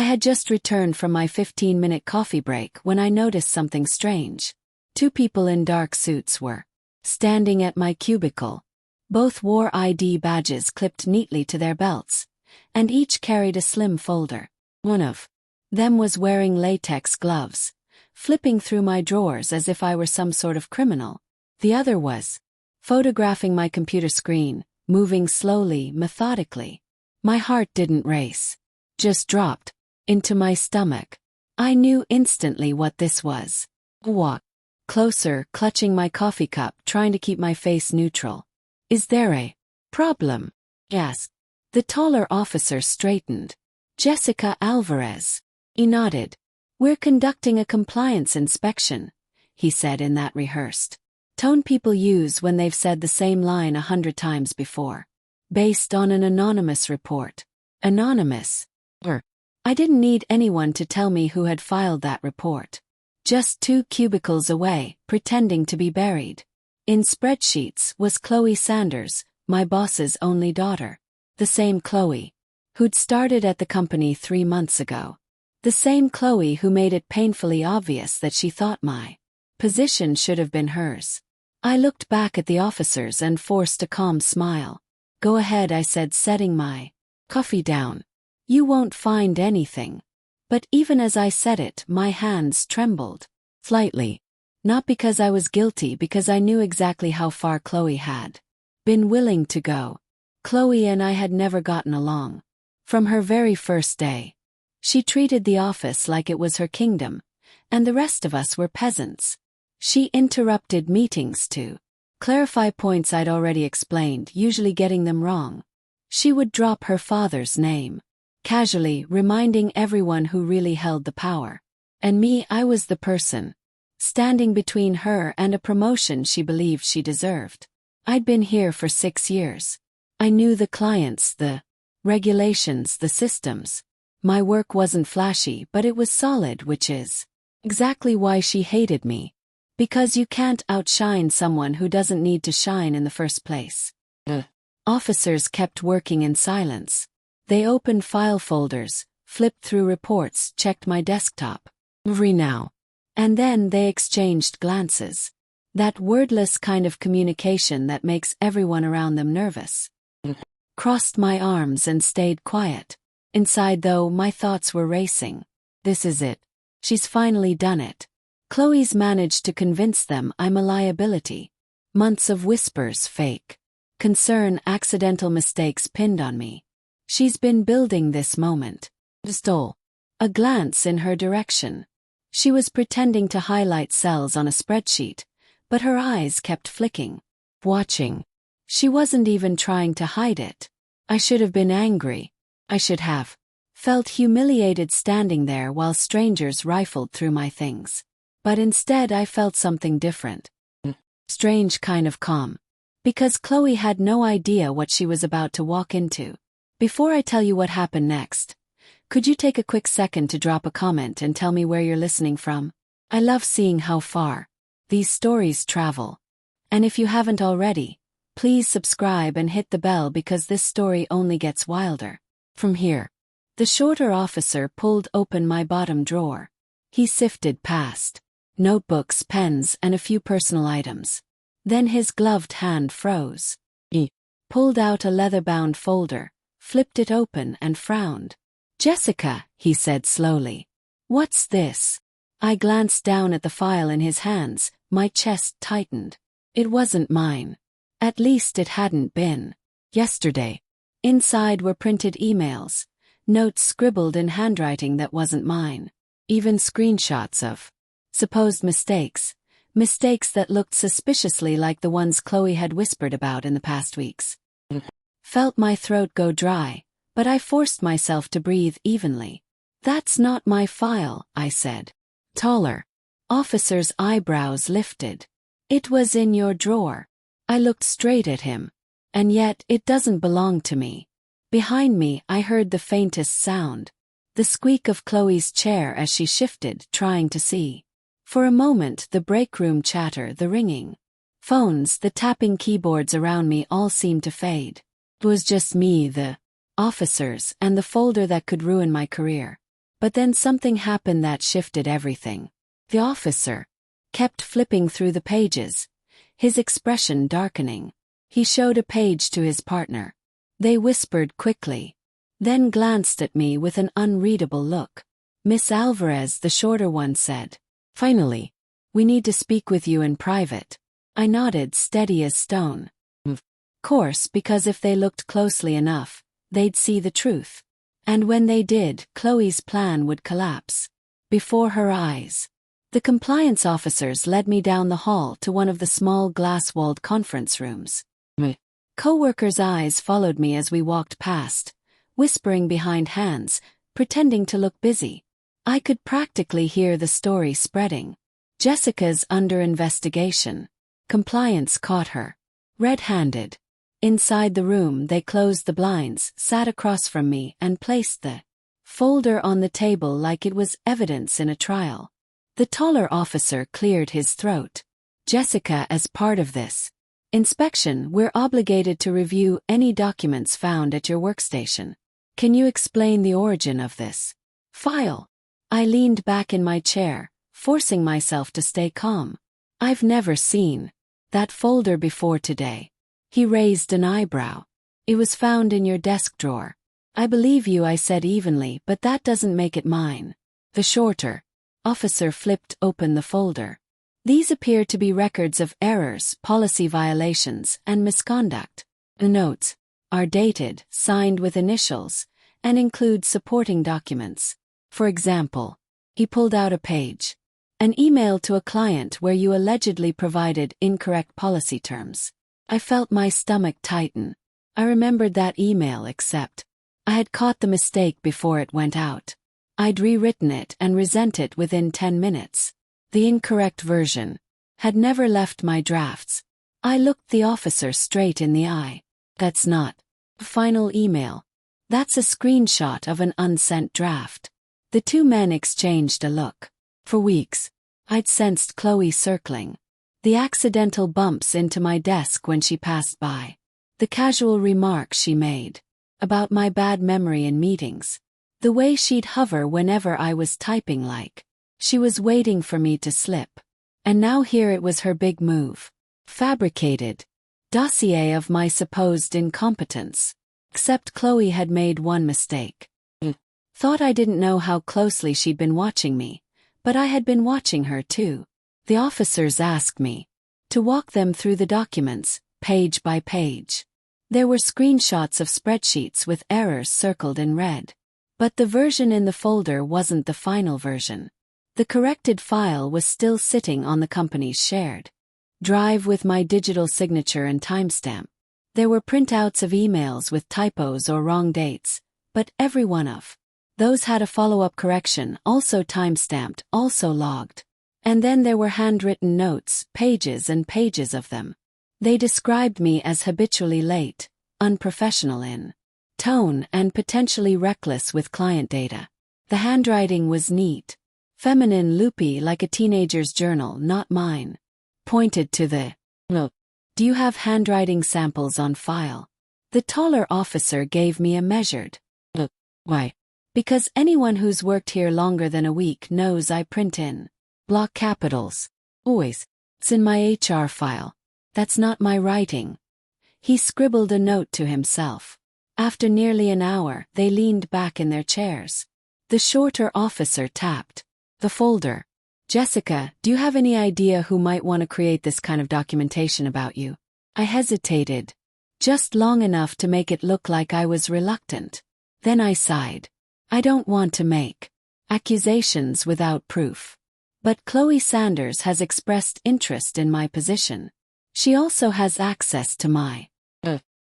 had just returned from my 15-minute coffee break when I noticed something strange. 2 people in dark suits were standing at my cubicle. Both wore ID badges clipped neatly to their belts, and each carried a slim folder. One of them was wearing latex gloves, flipping through my drawers as if I were some sort of criminal. The other was photographing my computer screen, moving slowly, methodically. My heart didn't race, just dropped into my stomach. I knew instantly what this was. Walked closer, clutching my coffee cup, trying to keep my face neutral. "Is there a problem?" asked. The taller officer straightened. "Jessica Alvarez." He nodded. "We're conducting a compliance inspection," he said in that rehearsed tone people use when they've said the same line 100 times before. "Based on an anonymous report." Anonymous? I didn't need anyone to tell me who had filed that report. Just 2 cubicles away, pretending to be buried in spreadsheets, was Chloe Sanders, my boss's only daughter. The same Chloe who'd started at the company 3 months ago. The same Chloe who made it painfully obvious that she thought my position should have been hers. I looked back at the officers and forced a calm smile. "Go ahead," I said, setting my coffee down. "You won't find anything." But even as I said it, my hands trembled slightly. Not because I was guilty, because I knew exactly how far Chloe had been willing to go. Chloe and I had never gotten along. From her very first day, she treated the office like it was her kingdom, and the rest of us were peasants. She interrupted meetings to clarify points I'd already explained, usually getting them wrong. She would drop her father's name casually, reminding everyone who really held the power. And me, I was the person standing between her and a promotion she believed she deserved. I'd been here for 6 years. I knew the clients, the regulations, the systems. My work wasn't flashy, but it was solid, which is exactly why she hated me. Because you can't outshine someone who doesn't need to shine in the first place. Officers kept working in silence. They opened file folders, flipped through reports, checked my desktop every now and then they exchanged glances. That wordless kind of communication that makes everyone around them nervous. Crossed my arms and stayed quiet. Inside, though, my thoughts were racing. This is it. She's finally done it. Chloe's managed to convince them I'm a liability. Months of whispers, fake concern, accidental mistakes pinned on me. She's been building this moment. Stole a glance in her direction. She was pretending to highlight cells on a spreadsheet, but her eyes kept flicking. Watching. She wasn't even trying to hide it. I should have been angry. I should have felt humiliated standing there while strangers rifled through my things. But instead I felt something different. Strange kind of calm. Because Chloe had no idea what she was about to walk into. Before I tell you what happened next, could you take a quick second to drop a comment and tell me where you're listening from? I love seeing how far these stories travel. And if you haven't already, please subscribe and hit the bell because this story only gets wilder from here. The shorter officer pulled open my bottom drawer. He sifted past notebooks, pens, and a few personal items. Then his gloved hand froze. He pulled out a leather-bound folder, flipped it open, and frowned. "Jessica," he said slowly. "What's this?" I glanced down at the file in his hands, my chest tightened. It wasn't mine. At least it hadn't been yesterday. Inside were printed emails, notes scribbled in handwriting that wasn't mine, even screenshots of supposed mistakes that looked suspiciously like the ones Chloe had whispered about in the past weeks. Felt my throat go dry, but I forced myself to breathe evenly. "That's not my file," I said. Taller officer's eyebrows lifted. "It was in your drawer." I looked straight at him. "And yet, it doesn't belong to me." Behind me, I heard the faintest sound. The squeak of Chloe's chair as she shifted, trying to see. For a moment, the break room chatter, the ringing phones, the tapping keyboards around me all seemed to fade. It was just me, the officers, and the folder that could ruin my career. But then something happened that shifted everything. The officer kept flipping through the pages, his expression darkening. He showed a page to his partner. They whispered quickly, then glanced at me with an unreadable look. Miss Alvarez, the shorter one, said, "Finally, we need to speak with you in private." I nodded, steady as stone. Of course, because if they looked closely enough, they'd see the truth. And when they did, Chloe's plan would collapse before her eyes. The compliance officers led me down the hall to one of the small glass-walled conference rooms. My co-workers' eyes followed me as we walked past, whispering behind hands, pretending to look busy. I could practically hear the story spreading. Jessica's under investigation. Compliance caught her red-handed. Inside the room, they closed the blinds, sat across from me, and placed the folder on the table like it was evidence in a trial. The taller officer cleared his throat. "Jessica, as part of this inspection, we're obligated to review any documents found at your workstation. Can you explain the origin of this file?" I leaned back in my chair, forcing myself to stay calm. "I've never seen that folder before today." He raised an eyebrow. "It was found in your desk drawer." "I believe you," I said evenly, "but that doesn't make it mine." The shorter officer flipped open the folder. These appear to be records of errors, policy violations, and misconduct. The notes are dated, signed with initials, and include supporting documents. For example, he pulled out a page. "An email to a client where you allegedly provided incorrect policy terms." I felt my stomach tighten. I remembered that email, except I had caught the mistake before it went out. I'd rewritten it and resent it within 10 minutes. The incorrect version had never left my drafts. I looked the officer straight in the eye. "That's not a final email. That's a screenshot of an unsent draft." The two men exchanged a look. For weeks, I'd sensed Chloe circling. The accidental bumps into my desk when she passed by. The casual remarks she made about my bad memory in meetings. The way she'd hover whenever I was typing, like she was waiting for me to slip. And now here it was, her big move. Fabricated dossier of my supposed incompetence. Except Chloe had made one mistake. Thought I didn't know how closely she'd been watching me, but I had been watching her too. The officers asked me to walk them through the documents, page by page. There were screenshots of spreadsheets with errors circled in red. But the version in the folder wasn't the final version. The corrected file was still sitting on the company's shared drive with my digital signature and timestamp. There were printouts of emails with typos or wrong dates, but every one of those had a follow-up correction, also timestamped, also logged. And then there were handwritten notes, pages and pages of them. They described me as habitually late, unprofessional in tone, and potentially reckless with client data. The handwriting was neat, feminine, loopy, like a teenager's journal, not mine. Pointed to the look. "Do you have handwriting samples on file?" The taller officer gave me a measured look. "Why?" "Because anyone who's worked here longer than a week knows I print in block capitals. Always. It's in my HR file. That's not my writing." He scribbled a note to himself. After nearly an hour, they leaned back in their chairs. The shorter officer tapped the folder. "Jessica, do you have any idea who might want to create this kind of documentation about you?" I hesitated, just long enough to make it look like I was reluctant. Then I sighed. "I don't want to make accusations without proof. But Chloe Sanders has expressed interest in my position. She also has access to my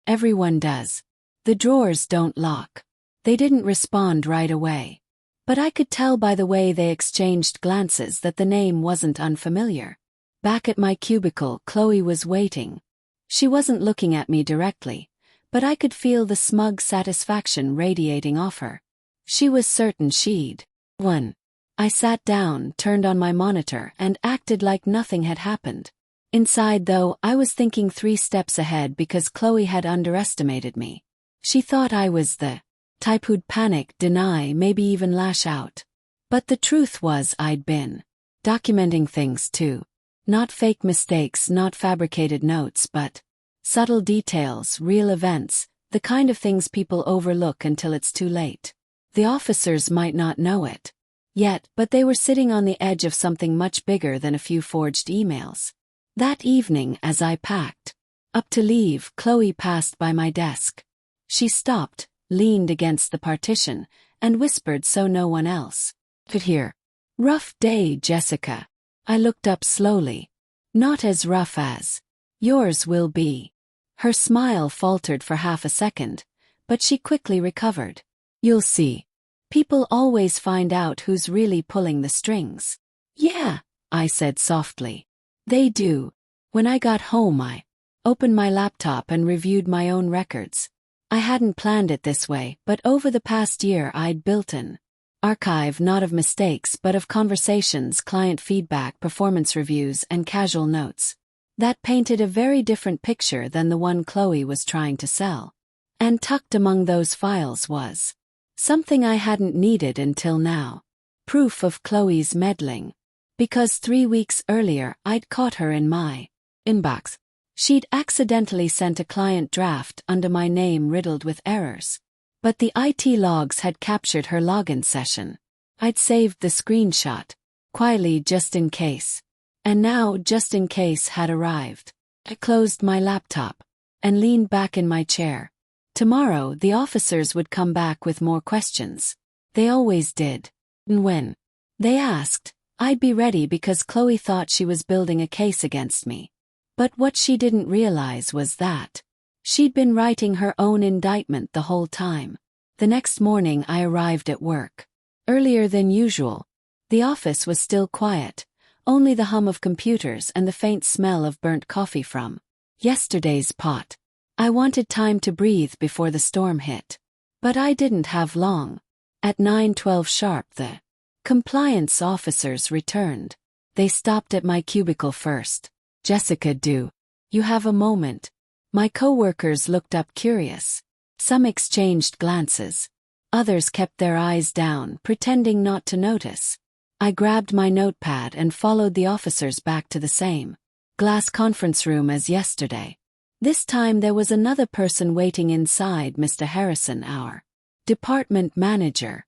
everyone does. The drawers don't lock." They didn't respond right away. But I could tell by the way they exchanged glances that the name wasn't unfamiliar. Back at my cubicle, Chloe was waiting. She wasn't looking at me directly, but I could feel the smug satisfaction radiating off her. She was certain she'd won. I sat down, turned on my monitor, and acted like nothing had happened. Inside, though, I was thinking 3 steps ahead because Chloe had underestimated me. She thought I was the Type who'd panic, deny, maybe even lash out. But the truth was I'd been documenting things too. Not fake mistakes, not fabricated notes, but subtle details, real events, the kind of things people overlook until it's too late. The officers might not know it yet, but they were sitting on the edge of something much bigger than a few forged emails. That evening, as I packed up to leave, Chloe passed by my desk. She stopped, leaned against the partition, and whispered so no one else could hear. "Rough day, Jessica." I looked up slowly. "Not as rough as yours will be." Her smile faltered for half a second, but she quickly recovered. "You'll see. People always find out who's really pulling the strings." "Yeah," I said softly. "They do." When I got home, I opened my laptop and reviewed my own records. I hadn't planned it this way, but over the past year I'd built an archive not of mistakes but of conversations, client feedback, performance reviews, and casual notes. That painted a very different picture than the one Chloe was trying to sell. And tucked among those files was something I hadn't needed until now. Proof of Chloe's meddling. Because 3 weeks earlier I'd caught her in my inbox. She'd accidentally sent a client draft under my name riddled with errors. But the IT logs had captured her login session. I'd saved the screenshot, quietly just in case. And now just in case had arrived. I closed my laptop and leaned back in my chair. Tomorrow the officers would come back with more questions. They always did. And when they asked, I'd be ready because Chloe thought she was building a case against me. But what she didn't realize was that she'd been writing her own indictment the whole time. The next morning I arrived at work earlier than usual. The office was still quiet, only the hum of computers and the faint smell of burnt coffee from yesterday's pot. I wanted time to breathe before the storm hit. But I didn't have long. At 9:12 sharp the compliance officers returned. They stopped at my cubicle first. "Jessica, do you have a moment?" My coworkers looked up curious. Some exchanged glances. Others kept their eyes down, pretending not to notice. I grabbed my notepad and followed the officers back to the same glass conference room as yesterday. This time there was another person waiting inside, Mr. Harrison, our department manager.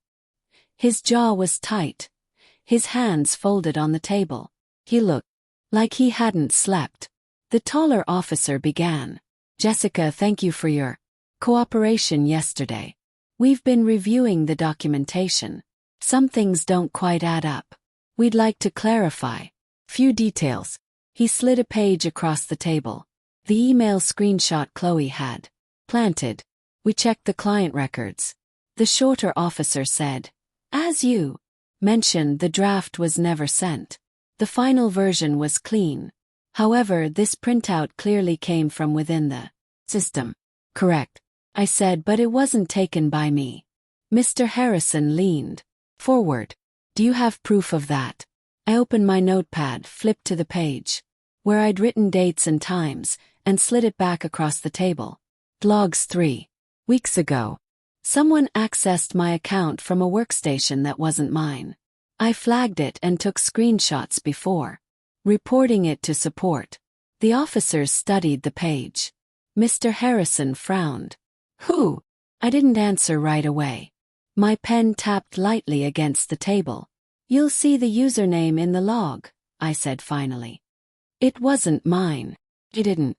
His jaw was tight, his hands folded on the table. He looked like he hadn't slept. The taller officer began. "Jessica, thank you for your cooperation yesterday. We've been reviewing the documentation. Some things don't quite add up. We'd like to clarify few details." He slid a page across the table. The email screenshot Chloe had planted. "We checked the client records." The shorter officer said, "As you mentioned, the draft was never sent. The final version was clean. However, this printout clearly came from within the system." "Correct," I said, "but it wasn't taken by me." Mr. Harrison leaned forward. "Do you have proof of that?" I opened my notepad, flipped to the page where I'd written dates and times, and slid it back across the table. "Logs 3 weeks ago. Someone accessed my account from a workstation that wasn't mine. I flagged it and took screenshots before reporting it to support." The officers studied the page. Mr. Harrison frowned. "Who?" I didn't answer right away. My pen tapped lightly against the table. "You'll see the username in the log," I said finally. "It wasn't mine." I didn't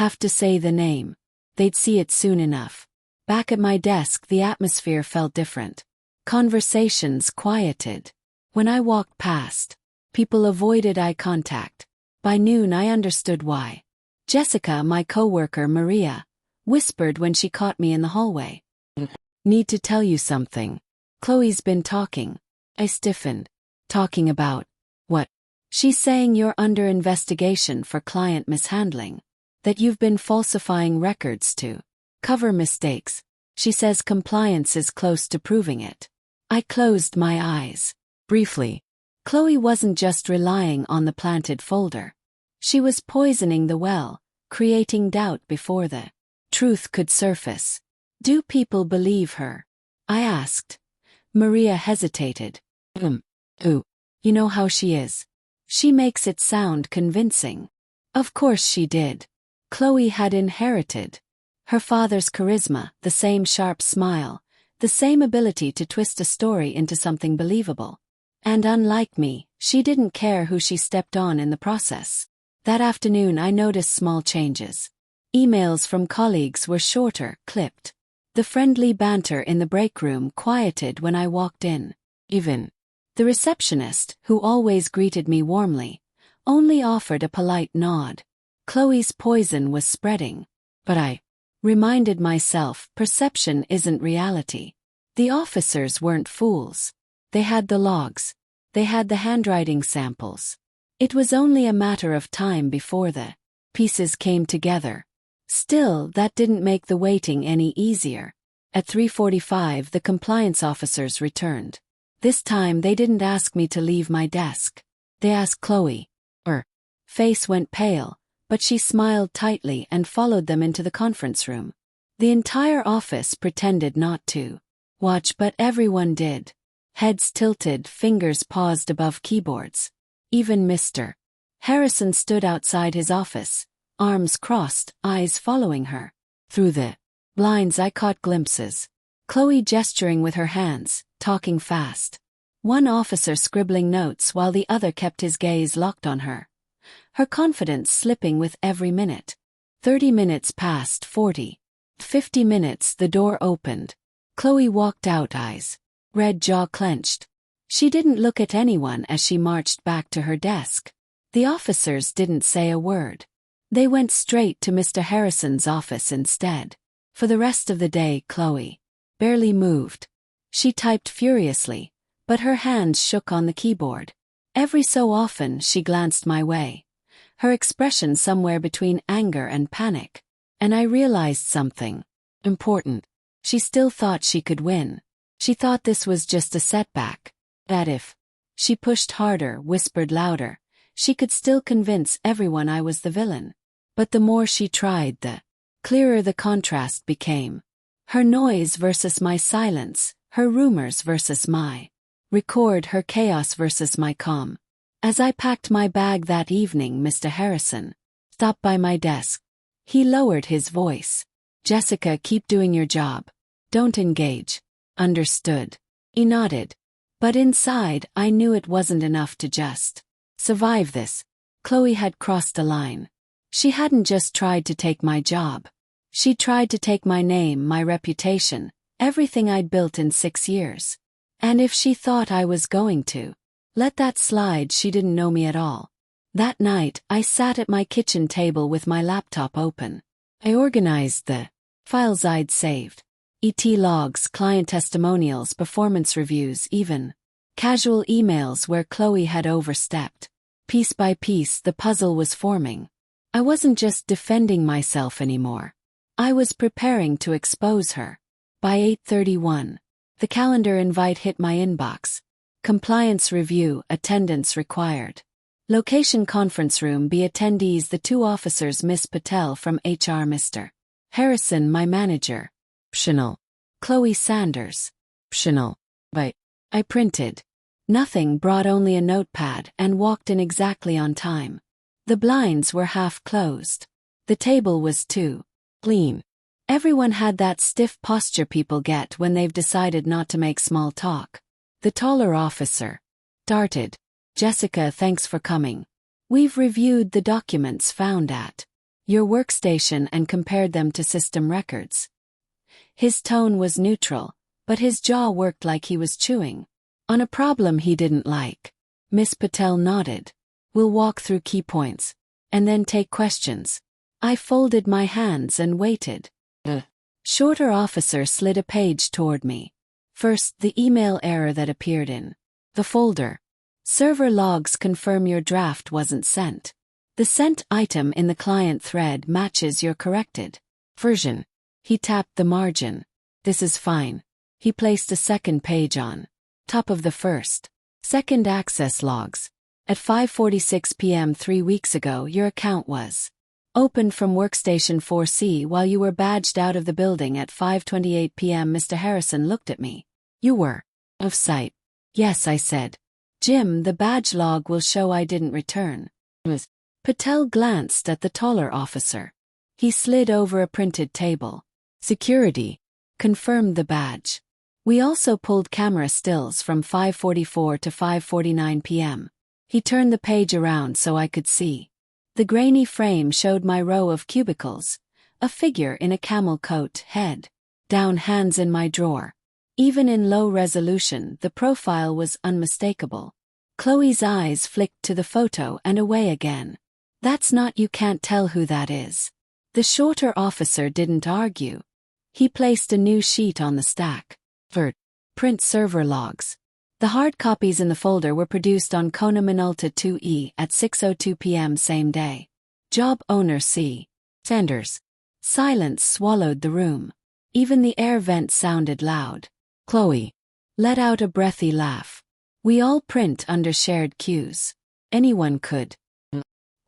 have to say the name. They'd see it soon enough. Back at my desk, the atmosphere felt different. Conversations quieted. When I walked past, people avoided eye contact. By noon I understood why. Jessica, my coworker Maria, whispered when she caught me in the hallway. "Need to tell you something. Chloe's been talking." I stiffened. "Talking about what?" "She's saying you're under investigation for client mishandling. That you've been falsifying records to cover mistakes. She says compliance is close to proving it." I closed my eyes. Briefly. Chloe wasn't just relying on the planted folder. She was poisoning the well, creating doubt before the truth could surface. Do people believe her? I asked. Maria hesitated. Ooh. You know how she is. She makes it sound convincing. Of course she did. Chloe had inherited her father's charisma, the same sharp smile, the same ability to twist a story into something believable. And unlike me, she didn't care who she stepped on in the process. That afternoon I noticed small changes. Emails from colleagues were shorter, clipped. The friendly banter in the break room quieted when I walked in. Even the receptionist, who always greeted me warmly, only offered a polite nod. Chloe's poison was spreading. But I reminded myself, perception isn't reality. The officers weren't fools. They had the logs. They had the handwriting samples. It was only a matter of time before the pieces came together. Still, that didn't make the waiting any easier. At 3:45, the compliance officers returned. This time they didn't ask me to leave my desk. They asked Chloe. Her face went pale, but she smiled tightly and followed them into the conference room. The entire office pretended not to watch, but everyone did. Heads tilted, fingers paused above keyboards. Even Mr. Harrison stood outside his office, arms crossed, eyes following her. Through the blinds I caught glimpses. Chloe gesturing with her hands, talking fast. One officer scribbling notes while the other kept his gaze locked on her. Her confidence slipping with every minute. 30 minutes passed, 40. 50 minutes, the door opened. Chloe walked out, eyes red, jaw clenched. She didn't look at anyone as she marched back to her desk. The officers didn't say a word. They went straight to Mr. Harrison's office instead. For the rest of the day, Chloe barely moved. She typed furiously, but her hands shook on the keyboard. Every so often she glanced my way, her expression somewhere between anger and panic. And I realized something important. She still thought she could win. She thought this was just a setback. That if she pushed harder, whispered louder, she could still convince everyone I was the villain. But the more she tried, the clearer the contrast became. Her noise versus my silence, her rumors versus my record, her chaos versus my calm. As I packed my bag that evening, Mr. Harrison stopped by my desk. He lowered his voice. "Jessica, keep doing your job. Don't engage. Understood?" He nodded. But inside, I knew it wasn't enough to just survive this. Chloe had crossed a line. She hadn't just tried to take my job. She tried to take my name, my reputation, everything I'd built in 6 years. And if she thought I was going to let that slide, she didn't know me at all. That night, I sat at my kitchen table with my laptop open. I organized the files I'd saved. ET logs, client testimonials, performance reviews, even casual emails where Chloe had overstepped. Piece by piece, the puzzle was forming. I wasn't just defending myself anymore. I was preparing to expose her. By 8:31, the calendar invite hit my inbox. Compliance review, attendance required. Location conference room B, attendees the 2 officers, Miss Patel from HR, Mr. Harrison, my manager. Optional. Chloe Sanders. Optional. But I printed nothing, brought only a notepad, and walked in exactly on time. The blinds were half closed. The table was too clean. Everyone had that stiff posture people get when they've decided not to make small talk. The taller officer darted. "Jessica, thanks for coming. We've reviewed the documents found at your workstation and compared them to system records." His tone was neutral, but his jaw worked like he was chewing on a problem he didn't like. Miss Patel nodded. "We'll walk through key points, and then take questions." I folded my hands and waited. The shorter officer slid a page toward me. First, the email error that appeared in the folder. "Server logs confirm your draft wasn't sent. The sent item in the client thread matches your corrected version." He tapped the margin. "This is fine." He placed a second page on top of the first. "Second access logs. At 5:46 p.m. 3 weeks ago, your account was Opened from workstation 4C while you were badged out of the building at 5:28 p.m. Mr. Harrison looked at me. You were of sight. Yes, I said. Jim, the badge log will show I didn't return. Patel glanced at the taller officer. He slid over a printed table. Security confirmed the badge. We also pulled camera stills from 5:44 to 5:49 p.m. He turned the page around so I could see. The grainy frame showed my row of cubicles, a figure in a camel coat, head down, hands in my drawer. Even in low resolution, the profile was unmistakable. Chloe's eyes flicked to the photo and away again. That's not, you can't tell who that is. The shorter officer didn't argue. He placed a new sheet on the stack. Print server logs. The hard copies in the folder were produced on Kona Minolta 2E at 6:02 p.m. same day. Job owner C. Sanders. Silence swallowed the room. Even the air vent sounded loud. Chloe let out a breathy laugh. We all print under shared queues. Anyone could.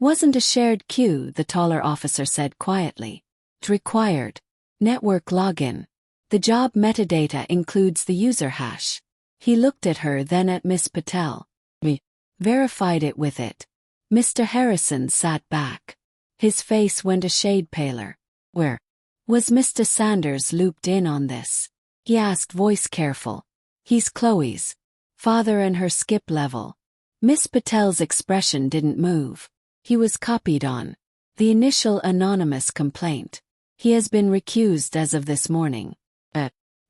Wasn't a shared queue, the taller officer said quietly. It required network login. The job metadata includes the user hash. He looked at her, then at Miss Patel. We verified it with it. Mr. Harrison sat back. His face went a shade paler. Where was Mr. Sanders looped in on this? He asked, voice careful. He's Chloe's father and her skip level. Miss Patel's expression didn't move. He was copied on the initial anonymous complaint. He has been recused as of this morning.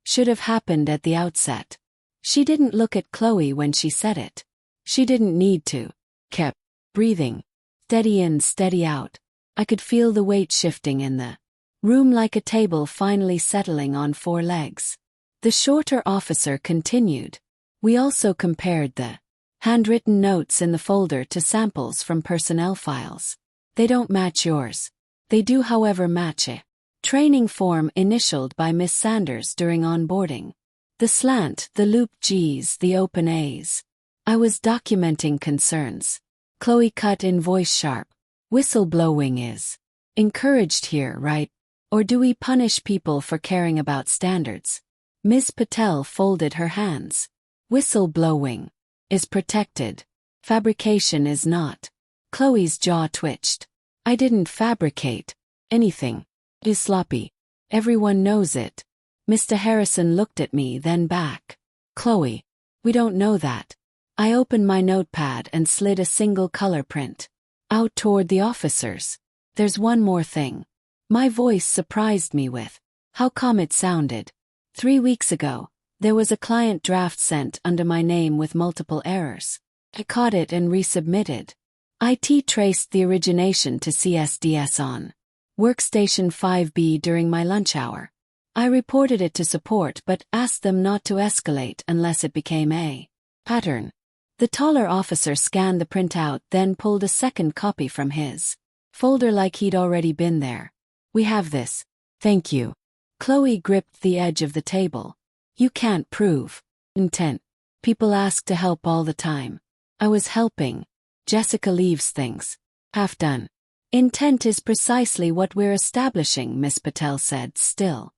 Should have happened at the outset. She didn't look at Chloe when she said it. She didn't need to. Kept breathing. Steady in, steady out. I could feel the weight shifting in the room like a table finally settling on 4 legs. The shorter officer continued. We also compared the handwritten notes in the folder to samples from personnel files. They don't match yours. They do, however, match a training form initialed by Miss Sanders during onboarding. The slant, the loop G's, the open A's. I was documenting concerns. Chloe cut in, voice sharp. Whistleblowing is encouraged here, right? Or do we punish people for caring about standards? Ms. Patel folded her hands. Whistleblowing is protected. Fabrication is not. Chloe's jaw twitched. I didn't fabricate anything. It is sloppy. Everyone knows it. Mr. Harrison looked at me, then back. Chloe, we don't know that. I opened my notepad and slid a single color print out toward the officers. There's one more thing. My voice surprised me with how calm it sounded. 3 weeks ago, there was a client draft sent under my name with multiple errors. I caught it and resubmitted. IT traced the origination to CSDS on Workstation 5B during my lunch hour. I reported it to support but asked them not to escalate unless it became a pattern. The taller officer scanned the printout, then pulled a second copy from his folder like he'd already been there. We have this. Thank you. Chloe gripped the edge of the table. You can't prove intent. People ask to help all the time. I was helping. Jessica leaves things half done. Intent is precisely what we're establishing, Miss Patel said, still.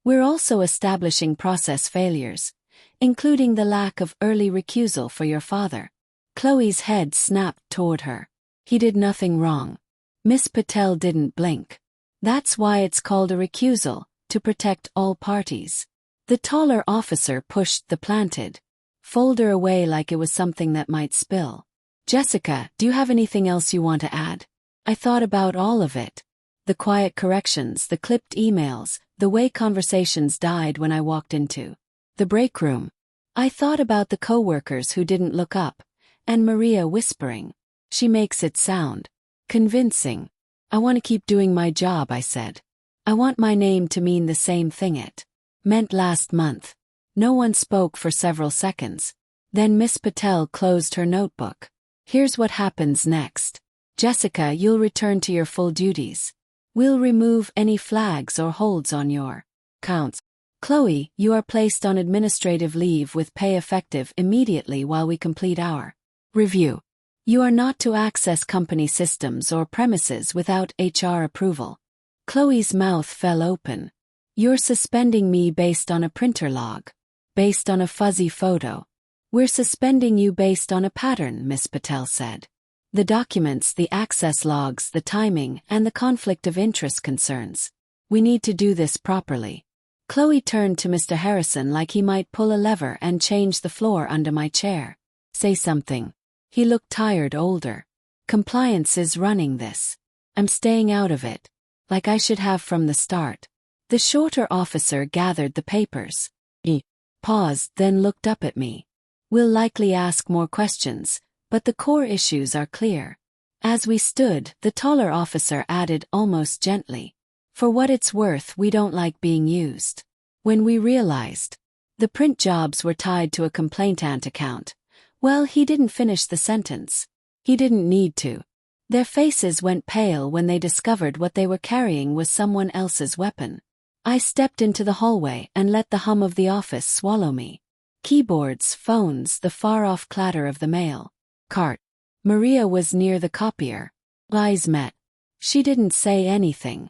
We're also establishing process failures, including the lack of early recusal for your father. Chloe's head snapped toward her. He did nothing wrong. Miss Patel didn't blink. That's why it's called a recusal, to protect all parties. The taller officer pushed the planted folder away like it was something that might spill. Jessica, do you have anything else you want to add? I thought about all of it. The quiet corrections, the clipped emails, the way conversations died when I walked into the break room. I thought about the coworkers who didn't look up, and Maria whispering. She makes it sound convincing. I want to keep doing my job, I said. I want my name to mean the same thing it meant last month. No one spoke for several seconds. Then Miss Patel closed her notebook. Here's what happens next. Jessica, you'll return to your full duties. We'll remove any flags or holds on your counts. Chloe, you are placed on administrative leave with pay effective immediately while we complete our review. You are not to access company systems or premises without HR approval. Chloe's mouth fell open. You're suspending me based on a printer log. Based on a fuzzy photo. We're suspending you based on a pattern, Miss Patel said. The documents, the access logs, the timing, and the conflict of interest concerns. We need to do this properly. Chloe turned to Mr. Harrison like he might pull a lever and change the floor under my chair. Say something. He looked tired, older. Compliance is running this. I'm staying out of it. Like I should have from the start. The shorter officer gathered the papers. He paused, then looked up at me. We'll likely ask more questions, but the core issues are clear. As we stood, the taller officer added almost gently. For what it's worth, we don't like being used. When we realized the print jobs were tied to a complainant account, well, he didn't finish the sentence. He didn't need to. Their faces went pale when they discovered what they were carrying was someone else's weapon. I stepped into the hallway and let the hum of the office swallow me. Keyboards, phones, the far-off clatter of the mail cart. Maria was near the copier. Eyes met. She didn't say anything.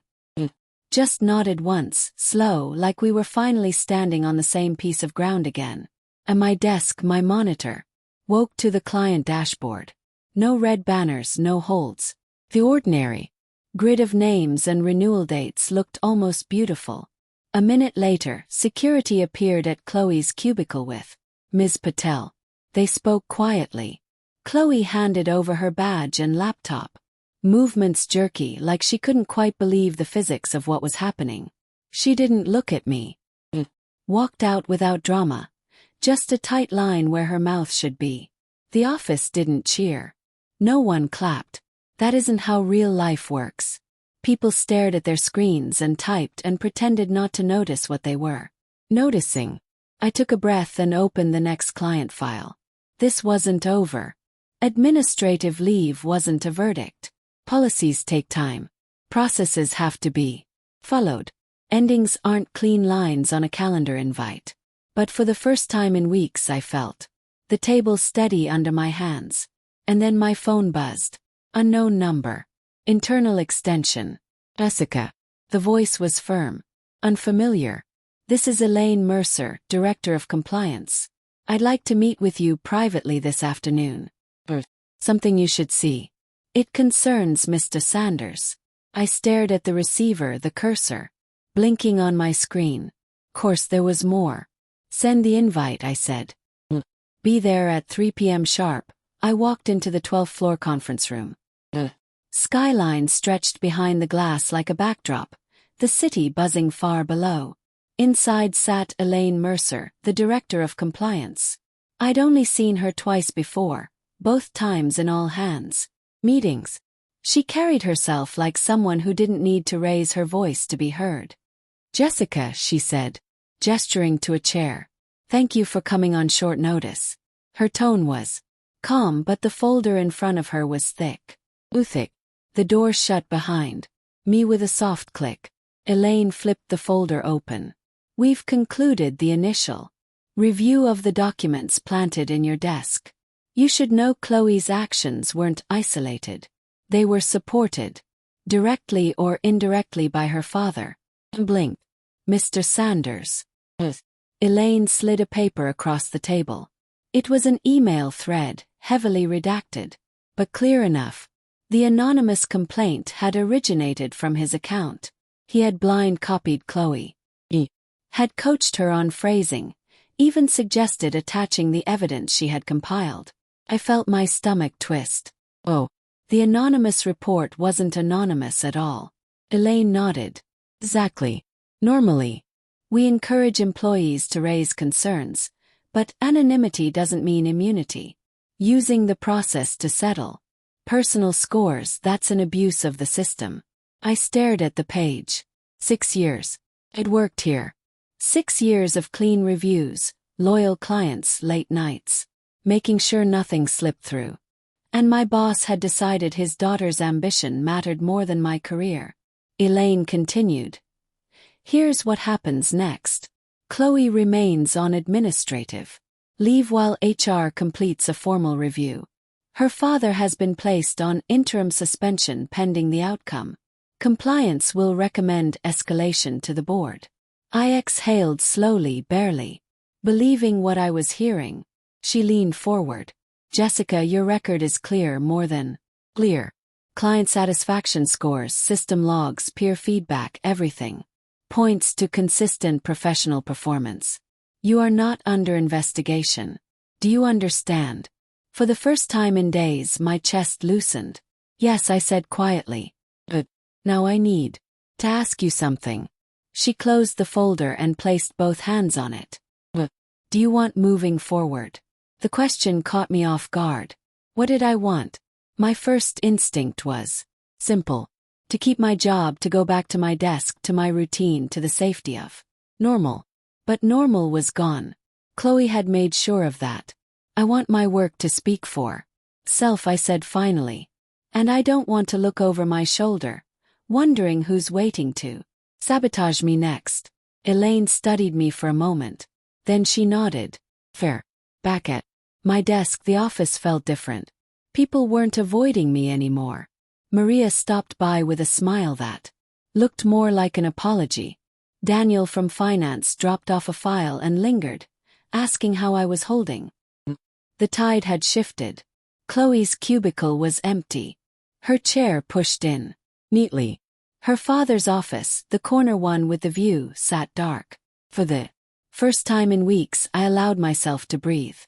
Just nodded once, slow, like we were finally standing on the same piece of ground again. And my desk, my monitor, woke to the client dashboard. No red banners, no holds. The ordinary grid of names and renewal dates looked almost beautiful. A minute later, security appeared at Chloe's cubicle with Ms. Patel. They spoke quietly. Chloe handed over her badge and laptop. Movements jerky, like she couldn't quite believe the physics of what was happening. She didn't look at me. Walked out without drama. Just a tight line where her mouth should be. The office didn't cheer. No one clapped. That isn't how real life works. People stared at their screens and typed and pretended not to notice what they were noticing. I took a breath and opened the next client file. This wasn't over. Administrative leave wasn't a verdict. Policies take time. Processes have to be followed. Endings aren't clean lines on a calendar invite. But for the first time in weeks I felt the table steady under my hands. And then my phone buzzed. Unknown number. Internal extension. Jessica. The voice was firm. Unfamiliar. This is Elaine Mercer, Director of Compliance. I'd like to meet with you privately this afternoon. Something you should see. It concerns Mr. Sanders. I stared at the receiver, the cursor blinking on my screen. Course there was more. Send the invite, I said. Be there at 3 p.m. sharp. I walked into the 12th floor conference room. Skyline stretched behind the glass like a backdrop, the city buzzing far below. Inside sat Elaine Mercer, the Director of Compliance. I'd only seen her twice before, both times in all hands meetings. She carried herself like someone who didn't need to raise her voice to be heard. Jessica, she said, gesturing to a chair. Thank you for coming on short notice. Her tone was calm, but the folder in front of her was thick. Thick. The door shut behind me with a soft click. Elaine flipped the folder open. We've concluded the initial review of the documents planted in your desk. You should know Chloe's actions weren't isolated. They were supported, directly or indirectly, by her father. Blinked. Mr. Sanders. Elaine slid a paper across the table. It was an email thread, heavily redacted, but clear enough. The anonymous complaint had originated from his account. He had blind copied Chloe. He had coached her on phrasing, even suggested attaching the evidence she had compiled. I felt my stomach twist. Oh, the anonymous report wasn't anonymous at all. Elaine nodded. Exactly. Normally, we encourage employees to raise concerns, but anonymity doesn't mean immunity. Using the process to settle personal scores, that's an abuse of the system. I stared at the page. 6 years. I'd worked here. 6 years of clean reviews, loyal clients, late nights, making sure nothing slipped through. And my boss had decided his daughter's ambition mattered more than my career. Elaine continued. Here's what happens next. Chloe remains on administrative leave while HR completes a formal review. Her father has been placed on interim suspension pending the outcome. Compliance will recommend escalation to the board. I exhaled slowly, barely believing what I was hearing. She leaned forward. Jessica, your record is clear, more than clear. Client satisfaction scores, system logs, peer feedback, everything points to consistent professional performance. You are not under investigation. Do you understand? For the first time in days, my chest loosened. Yes, I said quietly. But now I need to ask you something. She closed the folder and placed both hands on it. Do you want moving forward? The question caught me off guard. What did I want? My first instinct was simple. To keep my job, to go back to my desk, to my routine, to the safety of normal. But normal was gone. Chloe had made sure of that. I want my work to speak for self, I said finally. And I don't want to look over my shoulder, wondering who's waiting to sabotage me next. Elaine studied me for a moment. Then she nodded. Fair. Back at my desk, the office felt different. People weren't avoiding me anymore. Maria stopped by with a smile that looked more like an apology. Daniel from finance dropped off a file and lingered, asking how I was holding. The tide had shifted. Chloe's cubicle was empty. Her chair pushed in neatly. Her father's office, the corner one with the view, sat dark. For the first time in weeks, I allowed myself to breathe.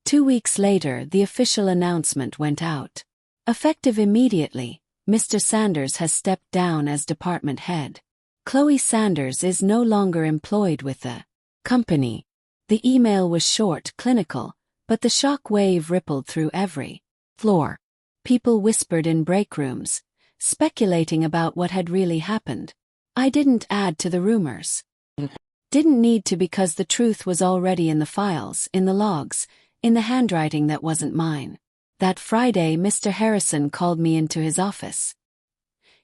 2 weeks later, the official announcement went out. Effective immediately, Mr. Sanders has stepped down as department head. Chloe Sanders is no longer employed with the company. The email was short, clinical, but the shock wave rippled through every floor. People whispered in break rooms, speculating about what had really happened. I didn't add to the rumors. Didn't need to, because the truth was already in the files, in the logs, in the handwriting that wasn't mine. That Friday, Mr. Harrison called me into his office.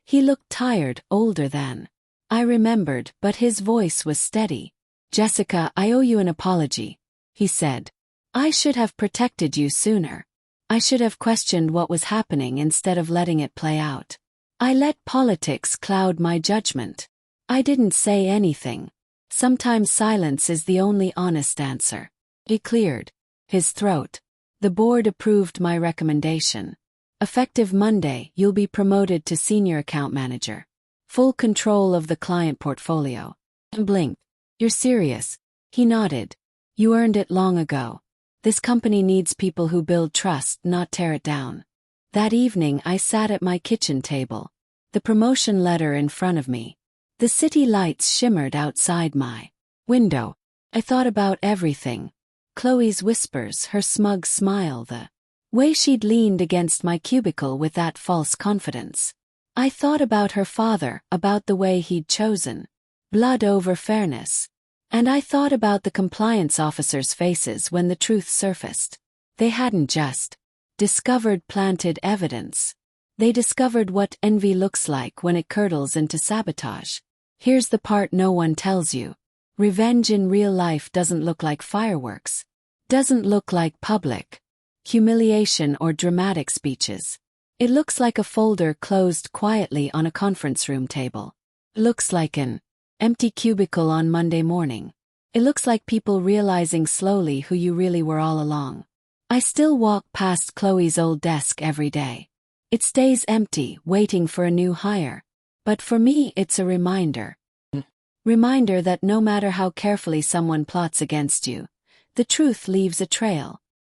He looked tired, older than I remembered, but his voice was steady. Jessica, I owe you an apology, he said. I should have protected you sooner. I should have questioned what was happening instead of letting it play out. I let politics cloud my judgment. I didn't say anything. Sometimes silence is the only honest answer. He cleared his throat. The board approved my recommendation. Effective Monday, you'll be promoted to senior account manager. Full control of the client portfolio. Blinked. You're serious? He nodded. You earned it long ago. This company needs people who build trust, not tear it down. That evening I sat at my kitchen table. The promotion letter in front of me. The city lights shimmered outside my window. I thought about everything. Chloe's whispers, her smug smile, the way she'd leaned against my cubicle with that false confidence. I thought about her father, about the way he'd chosen blood over fairness. And I thought about the compliance officers' faces when the truth surfaced. They hadn't just discovered planted evidence. They discovered what envy looks like when it curdles into sabotage. Here's the part no one tells you. Revenge in real life doesn't look like fireworks. Doesn't look like public humiliation or dramatic speeches. It looks like a folder closed quietly on a conference room table. Looks like an empty cubicle on Monday morning. It looks like people realizing slowly who you really were all along. I still walk past Chloe's old desk every day. It stays empty, waiting for a new hire. But for me, it's a reminder. Reminder that no matter how carefully someone plots against you, the truth leaves a trail.